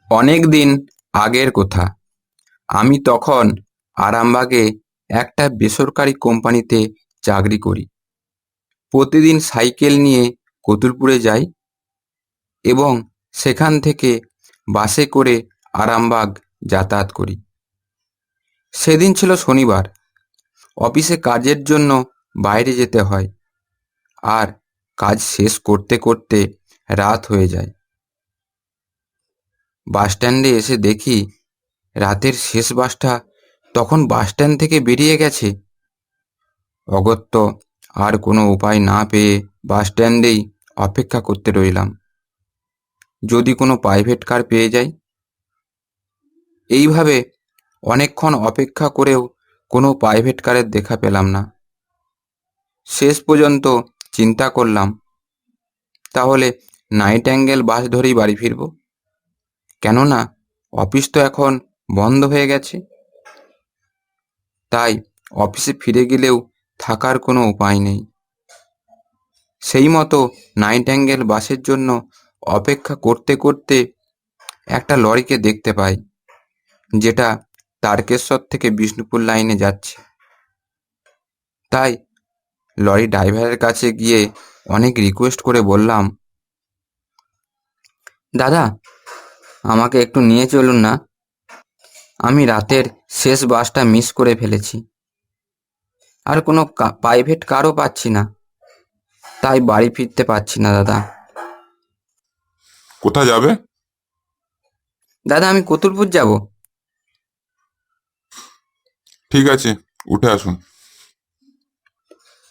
অনেক দিন আগের কথা। আমি তখন আরামবাগে একটা বেসরকারি কোম্পানিতে চাকরি করি। প্রতিদিন সাইকেল নিয়ে কতুলপুরে যাই এবং সেখান থেকে বাসে করে আরামবাগ যাতায়াত করি। সেদিন ছিল শনিবার। অফিসে কাজের জন্য বাইরে যেতে হয়, আর কাজ শেষ করতে করতে রাত হয়ে যায়। বাসস্ট্যান্ডে এসে দেখি রাতের শেষ বাসটা তখন বাসস্ট্যান্ড থেকে বেরিয়ে গেছে। অগত্যা আর কোনো উপায় না পেয়ে বাসস্ট্যান্ডেই অপেক্ষা করতে রইলাম, যদি কোনো প্রাইভেট কার পেয়ে যাই। এইভাবে অনেকক্ষণ অপেক্ষা করেও কোনো প্রাইভেট কারের দেখা পেলাম না। শেষ পর্যন্ত চিন্তা করলাম, তাহলে নাইটিঙ্গেল বাস ধরেই বাড়ি ফিরব, কেননা অফিস তো এখন বন্ধ হয়ে গেছে। তাই অফিসে ফিরে গেলেও থাকার কোনো উপায় নেই। সেই মতো নাইটিঙ্গেল বাসের জন্য অপেক্ষা করতে করতে একটা লরিকে দেখতে পাই, যেটা তারকেশ্বর থেকে বিষ্ণুপুর লাইনে যাচ্ছে। তাই লরি ড্রাইভারের কাছে গিয়ে অনেক রিকোয়েস্ট করে বললাম, দাদা, আমাকে একটু নিয়ে চলুন না। আমি রাতের শেষ বাসটা মিস করে ফেলেছি, আর কোনো প্রাইভেট কারও পাচ্ছি না, তাই বাড়ি ফিরতে পারছি না দাদা। কোথায় যাবে? দাদা, আমি কতুলপুর যাব। ঠিক আছে, উঠে আসুন।